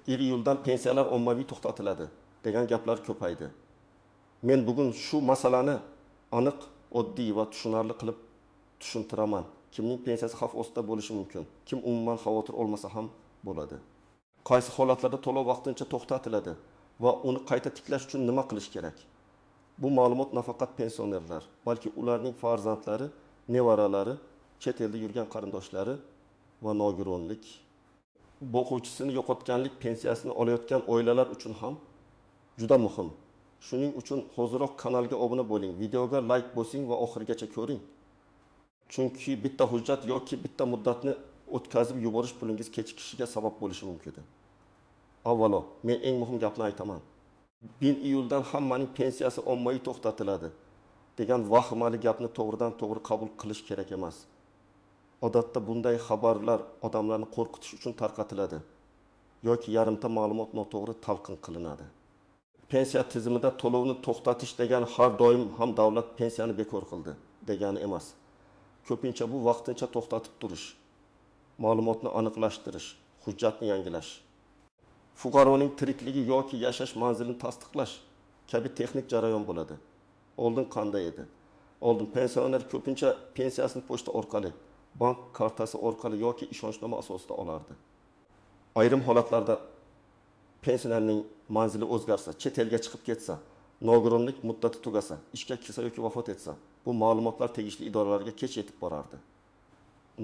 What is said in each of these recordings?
iyuldan pensiyalar ommaviy to'xtatiladi degan gaplar ko'paydi. Men bugun shu masalani aniq, oddiy va tushunarli qilib tushuntiraman. Kimning pensiyasi xavf ostida bo'lishi mumkin, kim umuman xavotir olmasa ham bo'ladi. Qaysi holatlarda to'lov vaqtincha to'xtatiladi va uni qayta tiklash uchun nima qilish kerak? Bu ma'lumot nafaqat pensionerlar, balki ularning farzandlari, nevaralari, chet elda yurgan qarindoshlari va nogironlik, o'quvchisini yo'qotganlik pensiyasini olayotgan oilalar uchun ham juda muhim. Shuning uchun hoziroq kanalga obuna bo'ling, videoga like bosing va oxirigacha ko'ring. Chunki bitta hujjat yoki bitta muddatni o'tkazib yuborish pulingiz kechikishiga sabab bo'lishi mumkin. Avvalo, men eng muhim gapni aytaman. 1 iyuldan hammaning pensiyasi ommaviy to'xtatiladi degan vahimali gapni to'g'ridan to'g'ri qabul qilish kerak emas. Odatda bunday xabarlar odamlarni qo'rqitish uchun tarqatiladi yoki yarimta ma'lumot noto'g'ri talqin qilinadi. Pensiya tizimida to'lovni to'xtatish degani har doim ham davlat pensiyani bekor qildi degani emas. Ko'pincha bu vaqtincha to'xtatib turish, ma'lumotni aniqlashtirish, hujjatni yangilash, fuqaroning tirikligi yoki yashash manzilini tasdiqlash kabi texnik jarayon bo'ladi. Oldin qanday edi? Oldin pensioner ko'pincha pensiyasini pochta orqali, bank kartasi orqali yoki ishonchnoma asosida olardi. Ayrim holatlarda pensionerning manzili o'zgarsa, chet elga chiqib ketsa, nogironlik muddati tugasa, ishga kirsa yoki vafot etsa, bu ma'lumotlar tegishli idoralarga kech yetib borardi.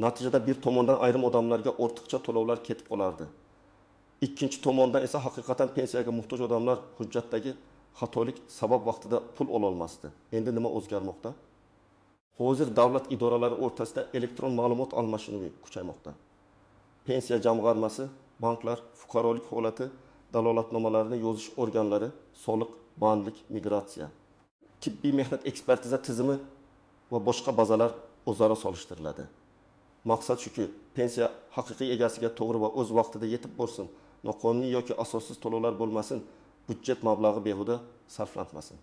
Natijada bir tomondan ayrim odamlarga ortiqcha to'lovlar ketib qolardi. Ikkinchi tomondan esa haqiqatan pensiyaga muhtoj odamlar hujjatdagi xatolik sabab vaqtida pul ola olmasdi. Endi nima o'zgarmoqda? Hozir davlat idoralari o'rtasida elektron ma'lumot almashinuvi kuchaymoqda. Pensiya jamg'armasi, banklar, fuqarolik holati dalolatnomalarini yozish organlari, soliq, bandlik, migratsiya, tibbiy mehnat ekspertiza tizimi va boshqa bazalar o'zaro solishtiriladi. Maqsad shuki, pensiya haqiqiy egasiga to'g'ri va o'z vaqtida yetib borsin, noqonuniy yoki asossiz to'lovlar bo'lmasin, budjet mablag'i behuda sarflanmasin.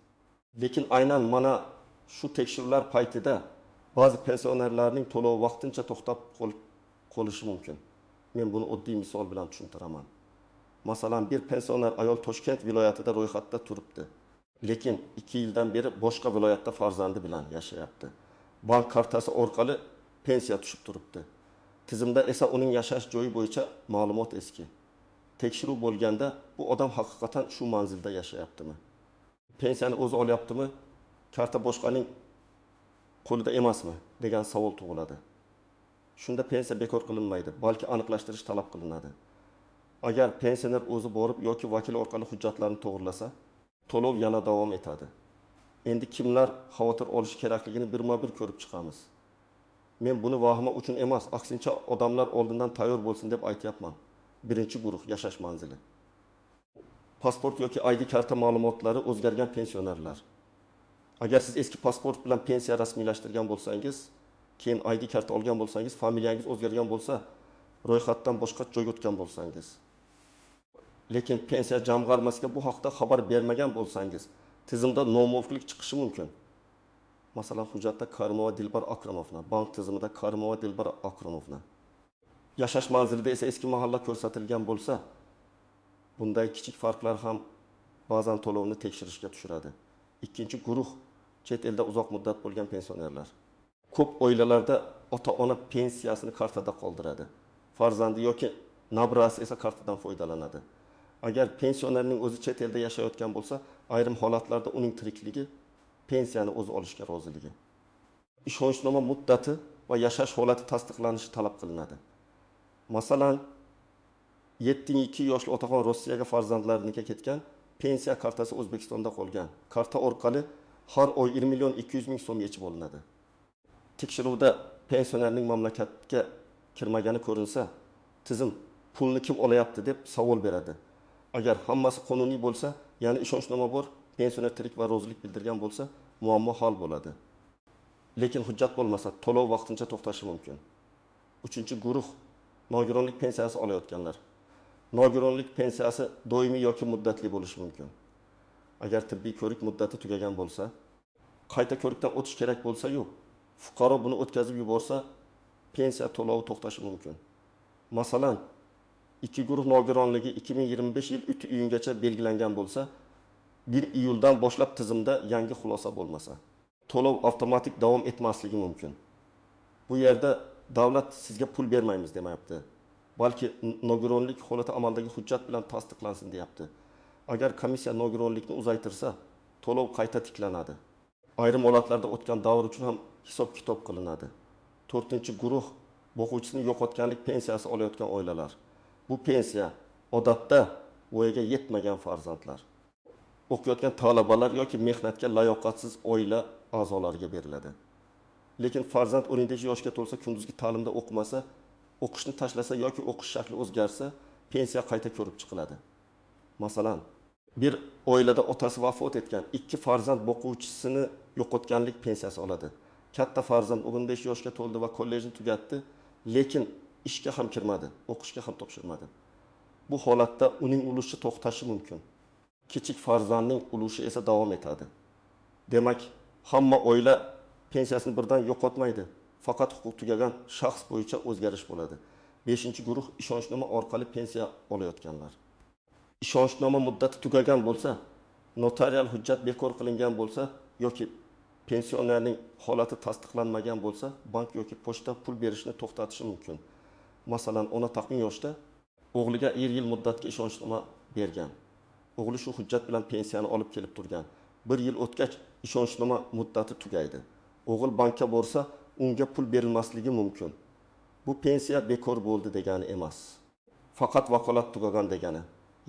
Lekin aynan mana shu tekshiruvlar paytida ba'zi pensionerlarning to'lovi vaqtincha to'xtab qolishi mumkin. Men buni oddiy misol bilan tushuntiraman. Masalan, bir pensioner ayol Toshkent viloyatida ro'yxatda turibdi. Lekin 2 yildan beri boshqa viloyatda farzandi bilan yashayapti. Bank kartasi orqali pensiya tushib turibdi. Tizimda esa uning yashash joyi bo'yicha ma'lumot eski. Tekshiruv bo'lganda bu odam haqiqatan shu manzilda yashayaptimi? Pensiyani o'zi olyaptimi? Karta boshqaning qo'lida emasmi degan savol tug'iladi. Shunda pensiya bekor qilinmaydi, balki aniqlashtirish talab qilinadi. Agar pensioner o'zi borib yoki vakil orqali hujjatlarni to'g'rilasa, to'lov yana davom etadi. Endi kimlar xavotir olishi kerakligini birma-bir ko'rib chiqamiz. Men buni vahima uchun emas, aksincha odamlar oldindan tayyor bo'lsin deb aytyapman. Birinchi guruh yashash manzili. Pasport yoki ID karta ma'lumotlari o'zgargan pensionerlar. Agar siz eski pasport bilan pensiya rasmiylashtirgan bo'lsangiz, keyin ID karta olgan bo'lsangiz, familiyangiz o'zgargan bo'lsa, ro'yxatdan boshqa joyga o'tgan bo'lsangiz, lekin pensiya jamg'armasiga bu haqda xabar bermagan bo'lsangiz, tizimda nomuvofiqlik chiqishi mumkin. Masalan, hujjatda Karimova Dilbar Akramovna, bank tizimida Karimova Dilbar Akramovna. Yashash manzilida esa eski mahalla ko'rsatilgan bo'lsa, bunday kichik farqlar ham ba'zan to'lovni tekshirishga tushiradi. Ikkinchi guruh chet elda uzoq muddat bo'lgan pensionerlar. Ko'p oilalarda ota-ona pensiyasini kartada qoldiradi. Farzandi yoki nabirasi esa kartadan foydalanadi. Agar pensionerning o'zi chet elda yashayotgan bo'lsa, ayrim holatlarda uning tirikligi pensiyani o'zi olishga roziligi, ishonchnoma muddati va yashash holati tasdiqlanishi talab qilinadi. Masalan, 72 yoshli otaxon Rossiyaga farzandlariga ketgan, pensiya kartasi O'zbekistonda qolgan. Karta orqali har oy 1.200.000 so'm yechib olinadi. Tekshiruvda pensionerning mamlakatga kirmagani ko'rinsa, tizim pulni kim olayapti deb savol beradi. Agar hammasi qonuniy bo'lsa, ya'ni ishonchnoma bor, pensioner tirik va rozilik bildirgan bo'lsa, muammo hal bo'ladi. Lekin hujjat bo'lmasa, to'lov vaqtincha to'xtashi mumkin. Uchinchi guruh nogironlik pensiyasi olayotganlar. Nogironlik pensiyasi doimiy yoki muddatli bo'lishi mumkin. Agar tibbiy ko'rik muddati tugagan bo'lsa, qayta ko'rikdan o'tish kerak bo'lsa-yu, fuqaro buni o'tkazib yuborsa, pensiya to'lovi to'xtashi mumkin. Masalan, ikki guruh nogironligi 2025 yil 3 iyungacha belgilangan bo'lsa, 1 iyuldan boshlab tizimda yangi xulosa bo'lmasa, to'lov avtomatik davom etmasligi mumkin. Bu yerda davlat sizga pul bermaymiz demayapti. Balki nogironlik holati amaldagi hujjat bilan tasdiqlansin deyapti. Agar komissiya nogironlikni uzaytirsa, to'lov qayta tiklanadi. Ayrim holatlarda o'tgan davr uchun ham hisob-kitob qilinadi. 4-guruh o'quvchisini yo'qotganlik pensiyasi olayotgan oilalar. Bu pensiya odatda voyaga yetmagan farzandlar, o'qiyotgan talabalar yoki mehnatga layoqatsiz oila a'zolariga beriladi. Lekin farzand 17 yoshga to'lsa, kunduzgi ta'limda o'qimasa, o'qishni tashlasa yoki o'qish shakli o'zgarsa, pensiya qayta ko'rib chiqiladi. Masalan, bir oilada otasi vafot etgan, 2 farzand o'quvchisini yo'qotganlik pensiyasi oladi. Katta farzand 15 yoshga to'ldi va kollejni tugatdi, lekin ishga ham kirmadi, o'qishga ham topshirmadi. Bu holatda uning ulushi to'xtashi mumkin. Kichik farzandning ulushi esa davom etadi. Demak, hamma oila pensiyasini birdan yo'qotmaydi. Faqat huquq tugagan shaxs bo'yicha o'zgarish bo'ladi. 5-guruh ishonchnoma orqali pensiya olayotganlar. Ishonchnoma muddati tugagan bo'lsa, notarial hujjat bekor qilingan bo'lsa yoki pensionerning holati tasdiqlanmagan bo'lsa, bank yoki pochta pul berishni to'xtatishi mumkin. Masalan, ona taqvim yoshda o'g'liga 1 yil muddatga ishonchnoma bergan. O'g'li shu hujjat bilan pensiyani olib kelib turgan. 1 yil o'tgach ishonchnoma muddati tugaydi. O'g'il bankka borsa, unga pul berilmasligi mumkin. Bu pensiya bekor bo'ldi degani emas. Faqat vakolat tugagan degani.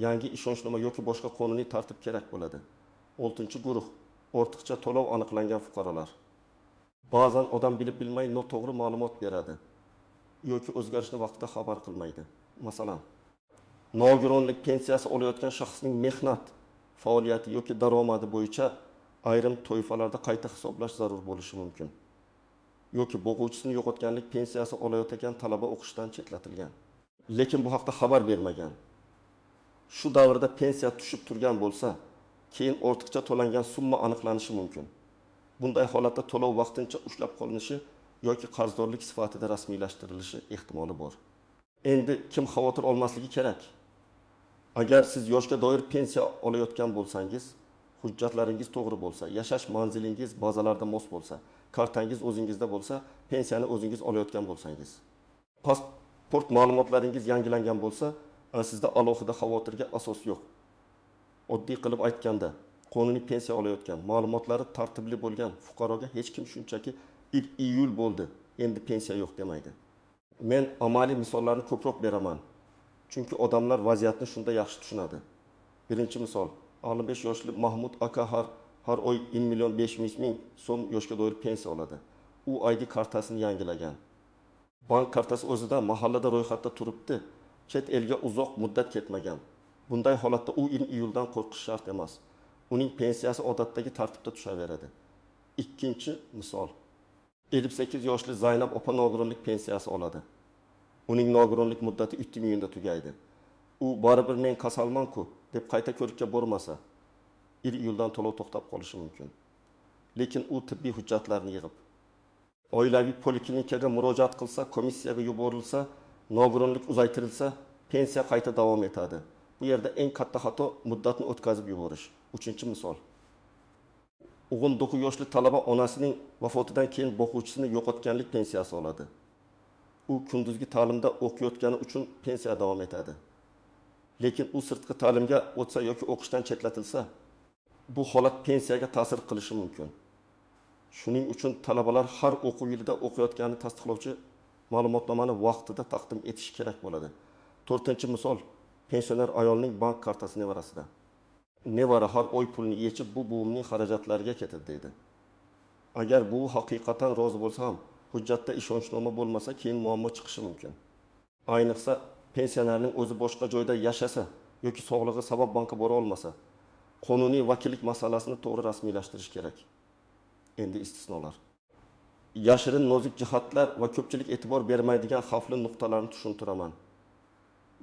Yangi ishonchnoma yoki boshqa qonuniy tartib kerak bo'ladi. 6-guruh ortiqcha to'lov aniqlangan fuqarolar. Ba'zan odam bilib bilmay noto'g'ri ma'lumot beradi yoki o'zgarishni vaqtida xabar qilmaydi. Masalan, nogironlik pensiyasi olayotgan shaxsning mehnat faoliyati yoki daromadi bo'yicha ayrim toifalarda qayta hisoblash zarur bo'lishi mumkin. Yoki o'quvchisini yo'qotganlik pensiyasi olayotgan talaba o'qishdan chetlatilgan, lekin bu haqda xabar bermagan. Shu davrda pensiya tushib turgan bo'lsa, keyin ortiqcha to'langan summa aniqlanishi mumkin. Bunday holatda to'lov vaqtincha ushlab qolinishi yoki qarzdorlik sifatida rasmiylashtirilishi ehtimoli bor. Endi kim xavotir olmasligi kerak? Agar siz yoshga doir pensiya olayotgan bo'lsangiz, hujjatlaringiz to'g'ri bo'lsa, yashash manzilingiz bazalarda mos bo'lsa, kartangiz o'zingizda bo'lsa, pensiyani o'zingiz olayotgan bo'lsangiz, pasport ma'lumotlaringiz yangilangan bo'lsa, sizda alohida xavotirga asos yo'q. Oddiy qilib aytganda, qonuniy pensiya olayotgan, ma'lumotlari tartibli bo'lgan fuqaroga hech kim shunchaki 1 iyul bo'ldi, endi pensiya yo'q demaydi. Men amaliy misollarni ko'proq beraman. Chunki odamlar vaziyatni shunda yaxshi tushunadi. Birinchi misol, 65 yoshli Mahmud aka har oy 1.500.000 so'm yoshga doir pensiya oladi. U ID kartasini yangilagan. Bank kartasi o'zida mahallada ro'yxatda turibdi, chet elga uzoq muddat ketmagan. Bunday holatda u 1 iyuldan qo'rqish shart emas. Uning pensiyasi odatdagi tartibda tushaveradi. Ikkinchi misol, 58 yoshli Zaynab opa nogironlik pensiyasi oladi. Uning nogironlik muddati 3 iyunda tugaydi. U baribir men kasalman-ku deb qayta ko'rikka bormasa, 1 iyuldan to'lov to'xtab qolishi mumkin. Lekin u tibbiy hujjatlarni yig'ib, oilaviy poliklinikaga murojaat qilsa, komissiyaga yuborilsa, nogironlik uzaytirilsa, pensiya qayta davom etadi. Bu yerda eng katta xato muddatni o'tkazib yuborish. 3-misol. 19 yoshli talaba onasining vafotidan keyin o'quvchisini yo'qotganlik pensiyasi oladi. U kunduzgi ta'limda o'qiyotgani uchun pensiya davom etadi. Lekin u sirtqi ta'limga o'tsa yoki o'qishdan chetlatilsa, bu holat pensiyaga ta'sir qilishi mumkin. Shuning uchun talabalar har o'quv yilida o'qiyotganini tasdiqlovchi ma'lumotnomani vaqtida taqdim etish kerak bo'ladi. 4-misol, pensioner ayolning bank kartasi nevarasida. Nevara har oy pulni yechib, bu buvimning xarajatlariga ketadi deydi. Agar bu haqiqatan rozi bo'lsa ham, hujjatda ishonchnoma bo'lmasa, keyin muammo chiqishi mumkin. Ayniqsa, pensionerning o'zi boshqa joyda yashasa yoki sog'lig'i sabab bankka bora olmasa, qonuniy vakillik masalasini to'g'ri rasmiylashtirish kerak. Endi istisnolar. Yashirin nozik jihatlar va ko'pchilik e'tibor bermaydigan xavfli nuqtalarni tushuntiraman.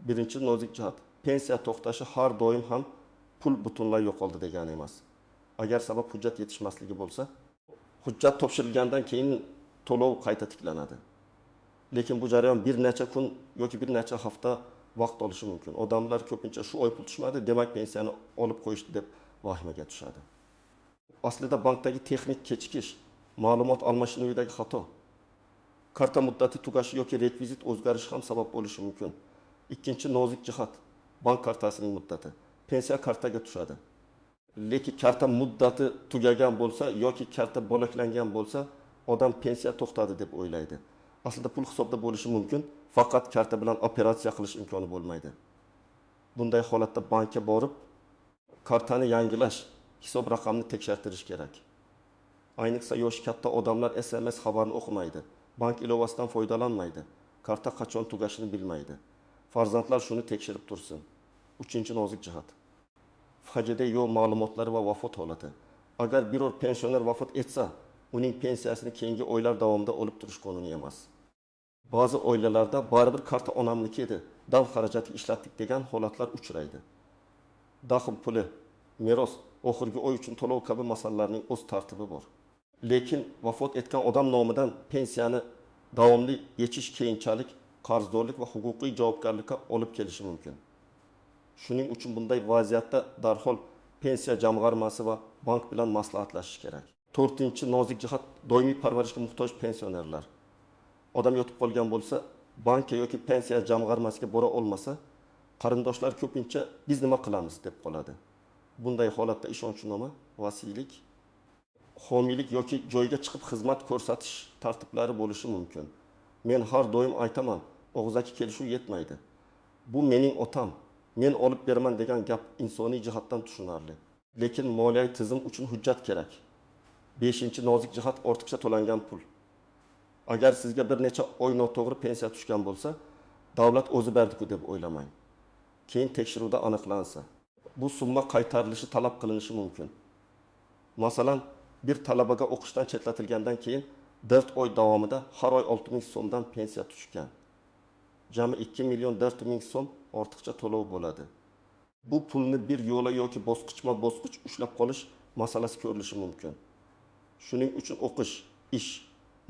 Birinchi nozik jihat, pensiya to'xtashi har doim ham pul butunlay yo'qoldi degani emas. Agar sabab hujjat yetishmasligi bo'lsa, hujjat topshirilgandan keyin to'lov qayta tiklanadi. Lekin bu jarayon bir necha kun yoki bir necha hafta vaqt olishi mumkin. Odamlar ko'pincha shu oy pul tushmadi, demak pensiyani olib qo'yishdi deb vahimaga tushadi. Aslida bankdagi texnik kechikish, ma'lumot almashinuvidagi xato, karta muddati tugashi yoki rekvizit o'zgarishi ham sabab bo'lishi mumkin. Ikkinchi nozik jihat, bank kartasining muddati. Pensiya kartaga tushadi. Lekin karta muddati tugagan bo'lsa yoki karta bo'laklangan bo'lsa, odam pensiya to'xtadi deb o'ylaydi. Aslida pul hisobda bo'lishi mumkin, faqat karta bilan operatsiya qilish imkoni bo'lmaydi. Bunday holatda bankka borib, kartani yangilash, hisob raqamini tekshirtirish kerak. Ayniqsa yoshi katta odamlar SMS xabarini o'qimaydi, bank ilovasidan foydalanmaydi, karta qachon tugashini bilmaydi. Farzandlar shuni tekshirib tursin. Uchinchi nozik jihat. FHJda yo'q ma'lumotlari va vafot holati. Agar biror pensioner vafot etsa, uning pensiyasini keyingi oylar davomida olib turish qonuniy emas. Ba'zi oilalarda baribir karta onamniki edi, dam xarajati ishlatdik degan holatlar uchraydi. Daxl puli, meros, oxirgi oy uchun to'lov kabi masalalarning o'z tartibi bor. Lekin vafot etgan odam nomidan pensiyani davomli yechish keyinchalik qarzdorlik va huquqiy javobgarlikka olib kelishi mumkin. Shuning uchun bunday vaziyatda darhol pensiya jamg'armasi va bank bilan maslahatlashish kerak. 4-chi nozik jihat, doimiy parvarishga muhtoj pensionerlar. Odam yotib qolgan bo'lsa, bankka yoki pensiya jamg'armasiga bora olmasa, qarindoshlar ko'pincha biz nima qilamiz deb qoladi. Bunday holatda ishonchnoma, vasiylik, homiylik yoki joyga chiqib xizmat ko'rsatish tartiblari bo'lishi mumkin. Men har doim aytaman, og'zaki kelishuv yetmaydi. Bu mening otam, men olib beraman degan gap insoniy jihatdan tushunarli. Lekin moliyaviy tizim uchun hujjat kerak. 5-chi nozik jihat, ortiqcha to'langan pul. Agar sizga bir necha oy noto'g'ri pensiya tushgan bo'lsa, davlat o'zi berdi-ku deb o'ylamang. Keyin tekshiruvda aniqlansa, bu summa qaytarilishi talab qilinishi mumkin. Masalan, bir talabaga o'qishdan chetlatilgandan keyin 4 oy davomida har oy 6 ming so'mdan pensiya tushgan. Jami 2 million 400 ming so'm ortiqcha to'lov bo'ladi. Bu pulni bir yo'la yoki bosqichma-bosqich ushlab qolish masalasi ko'rilishi mumkin. Shuning uchun o'qish, ish,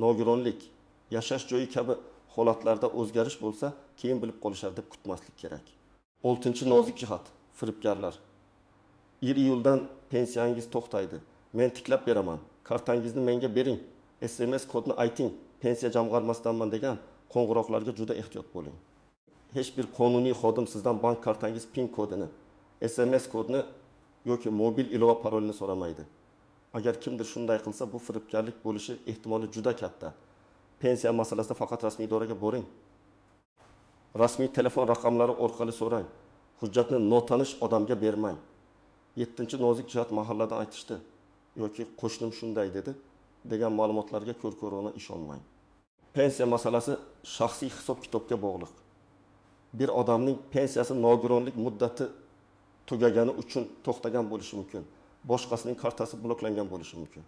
nogironlik, yashash joyi kabi holatlarda o'zgarish bo'lsa, keyin bilib qolishar deb kutmaslik kerak. 6-chi nozik jihat, firibgarlar. 1 iyuldan pensiyangiz to'xtaydi. Men tiklab beraman. Kartangizni menga bering. SMS kodni ayting. Pensiya jamg'armasidanman degan qo'ng'iroqlarga juda ehtiyot bo'ling. Hech bir qonuniy xodim sizdan bank kartangiz PIN kodini, SMS kodni yoki mobil ilova parolini so'ramaydi. Agar kimdir shunday qilsa, bu firibgarlik bo'lishi ehtimoli juda katta. Pensiya masalasida faqat rasmiy idoraga boring. Rasmiy telefon raqamlari orqali so'rang. Hujjatni notanish odamga bermang. 7-chi nozik jihat, mahalladan aytishdi yoki qo'shnim shunday dedi degan ma'lumotlarga ko'r-ko'rona ishonmang. Pensiya masalasi shaxsiy hisob-kitobga bog'liq. Bir odamning pensiyasi nogironlik muddati tugagani uchun to'xtagan bo'lishi mumkin. Boshqasining kartasi bloklangan bo'lishi mumkin.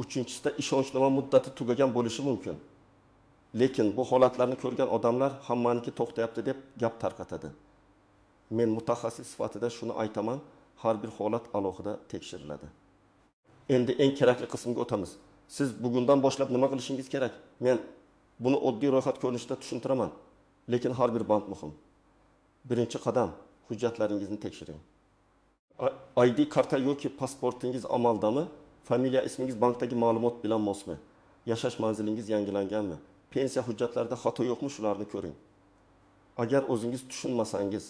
3-chisida ishonchnoma muddati tugagan bo'lishi mumkin. Lekin bu holatlarni ko'rgan odamlar hammaniki to'xtayapti deb gap tarqatadi. Men mutaxassis sifatida shuni aytaman, har bir holat alohida tekshiriladi. Endi eng kerakli qismga o'tamiz. Siz bugundan boshlab nima qilishingiz kerak? Men buni oddiy ro'yxat ko'rinishida tushuntiraman, lekin har bir band muhim. Birinchi qadam, hujjatlaringizni tekshiring. ID karta yoki pasportingiz amaldami? Familiya ismingiz bankdagi ma'lumot bilan mosmi? Yashash manzilingiz yangilanganmi? Pensiya hujjatlarida xato yo'qmi, shularni ko'ring. Agar o'zingiz tushunmasangiz,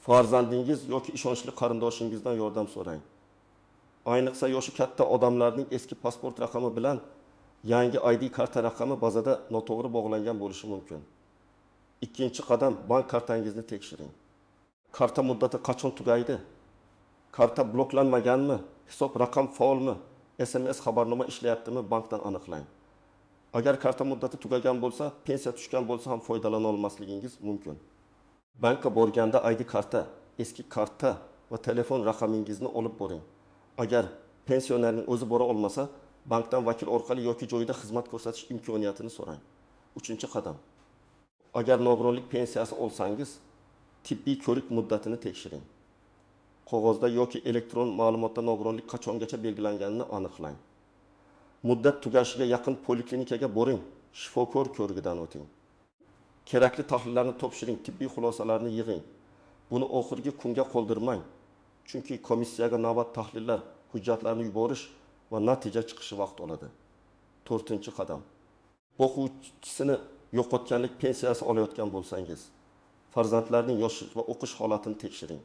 farzandingiz yoki ishonchli qarindoshingizdan yordam so'rang. Ayniqsa yoshi katta odamlarning eski pasport raqami bilan yangi ID karta raqami bazada noto'g'ri bog'langan bo'lishi mumkin. Ikkinchi qadam, bank kartangizni tekshiring. Karta muddati qachon tugaydi? Karta bloklanmaganmi? Hisob raqam faolmi? SMS xabarnoma ishlayaptimi? Bankdan aniqlang. Agar karta muddati tugagan bo'lsa, pensiya tushgan bo'lsa ham foydalana olmasligingiz mumkin. Bankka borganda ID karta, eski karta va telefon raqamingizni olib boring. Agar pensionerning o'zi bora olmasa, bankdan vakil orqali yoki joyida xizmat ko'rsatish imkoniyatini so'rang. 3-qadam. Agar nogironlik pensiyasi olsangiz, tibbiy ko'rik muddatini tekshiring. Qog'ozda yoki elektron ma'lumotda nogironlik qachongacha belgilanganini aniqlang. Muddat tugashiga yaqin poliklinikaga boring, shifokor ko'rigidan o'ting. kerakli tahlillarni topshiring, tibbiy xulosalarni yig'ing. Buni oxirgi kunga qoldirmang. Chunki komissiyaga navbat tahlillar, hujjatlarni yuborish va natija chiqishi vaqt oladi. 4-qadam. O'quvchisini yo'qotganlik pensiyasi olayotgan bo'lsangiz, farzandlarning yoshi va o'qish holatini tekshiring.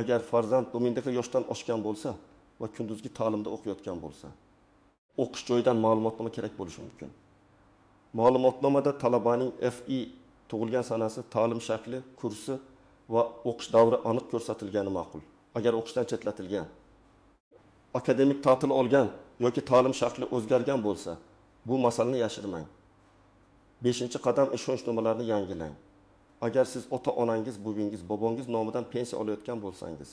Agar farzand domendagi yoshdan oshgan bo'lsa va kunduzgi ta'limda o'qiyotgan bo'lsa, o'qish joyidan ma'lumotnoma kerak bo'lishi mumkin. Ma'lumotnomada talabaning FI tug'ilgan sanasi, ta'lim shakli, kursi va o'qish davri aniq ko'rsatilgani ma'qul. Agar o'qishdan chetlatilgan, akademik ta'til olgan yoki ta'lim shakli o'zgargan bo'lsa, bu masalani yashirmang. 5-qadam ishonchnomalarini yangilang. Agar siz ota-onangiz, buvingiz, bobongiz nomidan pensiya olayotgan bo'lsangiz,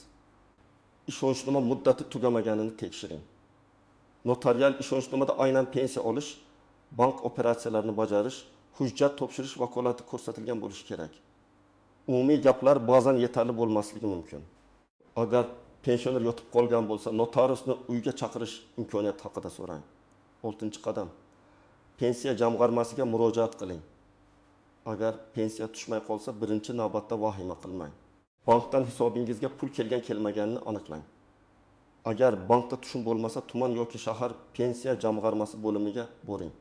ishonchnoma muddati tugamaganini tekshiring. Notarial ishonchnomada aynan pensiya olish, bank operatsiyalarini bajarish, hujjat topshirish vakolati ko'rsatilgan bo'lishi kerak. Umumiy gaplar ba'zan yetarli bo'lmasligi mumkin. Agar pensioner yotib qolgan bo'lsa, notariusni uyga chaqirish imkoniyati haqida so'rang. 6-qadam. Pensiya jamg'armasiga murojaat qiling. Agar pensiya tushmay qolsa, birinchi navbatda vahima qilmang. Bankdan hisobingizga pul kelmaganini aniqlang. Agar bankda tushum bo'lmasa, tuman yoki shahar pensiya jamg'armasi bo'limiga boring.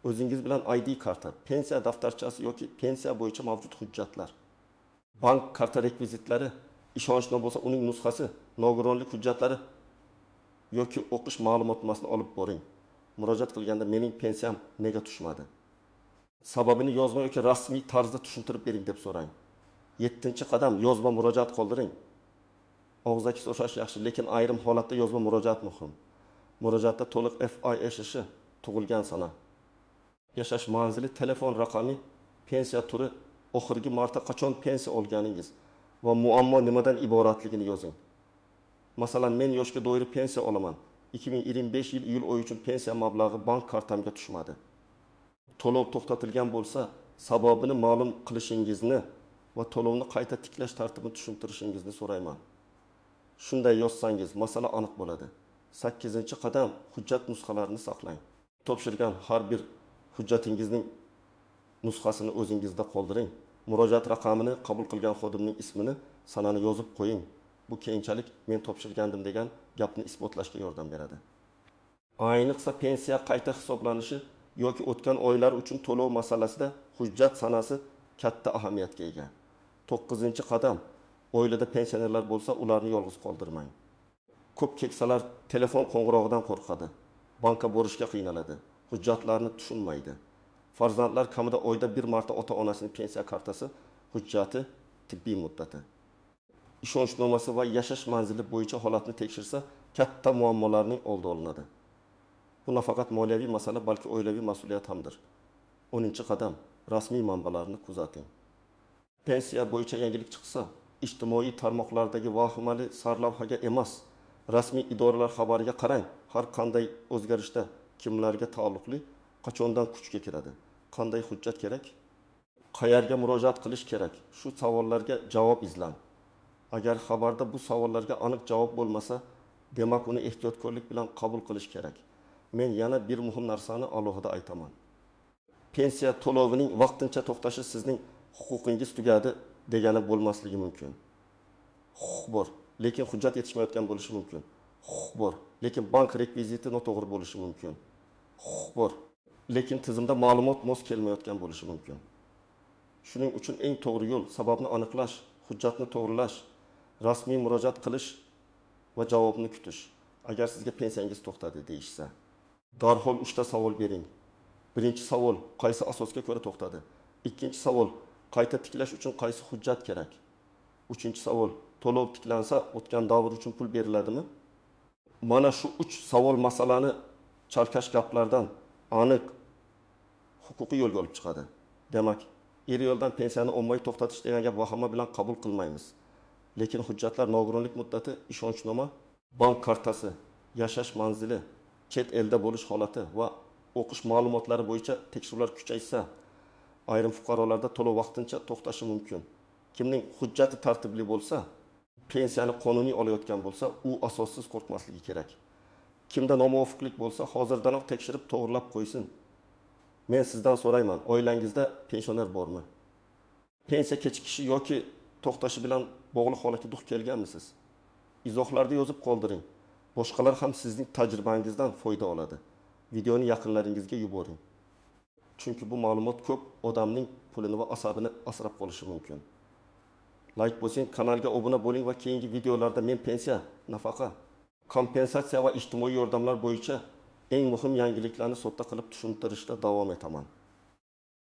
O'zingiz bilan ID karta, pensiya daftarchasi yoki pensiya bo'yicha mavjud hujjatlar, bank karta rekvizitlari, ishonchnoma bo'lsa uning nusxasi, nogironlik hujjatlari yoki o'qish ma'lumotnomasini olib boring. Murojaat qilganda mening pensiyam nega tushmadi? Sababini yozma yoki rasmiy tarzda tushuntirib bering deb so'rang. 7-qadam, yozma murojaat qoldiring. Og'zaki so'rash yaxshi, lekin ayrim holatda yozma murojaat muhim. Murojaatda to'liq FI eshishi, tug'ilgan sana, yashash manzili, telefon raqami, pensiya turi, oxirgi marta qachon pensiya olganingiz va muammo nimadan iboratligini yozing. Masalan, men yoshga doir pensiya olaman. 2025 yil iyul oyi uchun pensiya mablag'i bank kartamga tushmadi. To'lov to'xtatilgan bo'lsa, sababini ma'lum qilishingizni va to'lovni qayta tiklash tartibini tushuntirishingizni so'rayman. Shunday yozsangiz, masala aniq bo'ladi. 8-qadam, hujjat nusxalarini saqlang. Topshirgan har bir hujjatingizning nusxasini o'zingizda qoldiring. Murojaat raqamini, qabul qilgan xodimning ismini, sanani yozib qo'ying. Bu keyinchalik men topshirgandim degan gapni isbotlashga yordam beradi. Ayniqsa pensiya qayta hisoblanishi yoki o'tgan oylar uchun to'lov masalasida hujjat sanasi katta ahamiyatga ega. 9-qadam, oilada pensionerlar bo'lsa, ularni yolg'iz qoldirmang. Ko'p keksalar telefon qo'ng'irog'idan qo'rqadi, bankka borishga qiynaladi, hujjatlarni tushunmaydi. Farzandlar kamida oyda bir marta ota-onasining pensiya kartasi, hujjati, tibbiy muddati, ishonchnomasi va yashash manzili bo'yicha holatni tekshirsa, katta muammolarning oldi olinadi. Bu nafaqat moliyaviy masala, balki oilaviy mas'uliyat hamdir. 10-qadam, rasmiy manbalarni kuzating. Pensiya bo'yicha yangilik chiqsa, ijtimoiy tarmoqlardagi vahimali sarlavhaga emas, rasmiy idoralar xabariga qarang. Har qanday o'zgarishda kimlarga taalluqli, qachondan kuchga kiradi, qanday hujjat kerak, qayerga murojaat qilish kerak, shu savollarga javob izlang. Agar xabarda bu savollarga aniq javob bo'lmasa, demak uni ehtiyotkorlik bilan qabul qilish kerak. Men yana bir muhim narsani alohida aytaman. Pensiya to'lovining vaqtincha to'xtashi sizning huquqingiz tugadi degani bo'lmasligi mumkin. Huquq bor, lekin hujjat yetishmayotgan bo'lishi mumkin. Huquq bor, lekin bank rekviziti noto'g'ri bo'lishi mumkin. Huquq bor, lekin tizimda ma'lumot mos kelmayotgan bo'lishi mumkin. Shuning uchun eng to'g'ri yo'l sababni aniqlash, hujjatni to'g'rilash, rasmiy murojaat qilish va javobni kutish. Agar sizga pensiyangiz to'xtadi deyishsa, darhol 3 ta savol bering. Birinchi savol, qaysi asosga ko'ra to'xtadi? Ikkinchi savol, qayta tiklash uchun qaysi hujjat kerak? Uchinchi savol, to'lov tiklansa, o'tgan davr uchun pul beriladimi? Mana shu 3 savol masalani chalkash gaplardan aniq huquqiy yo'lga olib chiqadi. Demak, yo'ldan pensiyani ommaviy to'xtatish degan gap vahima bilan qabul qilmaymiz. Lekin hujjatlar nogironlik muddati, ishonchnoma, bank kartasi, yashash manzili, chet elda bo'lish holati va o'qish ma'lumotlari bo'yicha tekshiruvlar kuchaysa, ayrim fuqarolarda to'lov vaqtincha to'xtashi mumkin. Kimning hujjati tartibli bo'lsa, pensiyani qonuniy olayotgan bo'lsa, u asossiz qo'rqmasligi kerak. Kimda nomuvofiqlik bo'lsa, hozirdanoq tekshirib to'g'rilab qo'ysin. Men sizdan so'rayman, oilangizda pensioner bormi? Pensiya kechikishi yoki to'xtashi bilan bog'liq holatga duch kelganmisiz? Izohlarda yozib qoldiring. Boshqalar ham sizning tajribangizdan foyda oladi. Videoni yaqinlaringizga yuboring. Chunki bu ma'lumot ko'p odamning pulini va asabini asrab qolishi mumkin. Like bosing, kanalga obuna bo'ling va keyingi videolarda men pensiya, nafaqa, kompensatsiya va ijtimoiy yordamlar bo'yicha eng muhim yangiliklarni sodda qilib tushuntirishda davom etaman.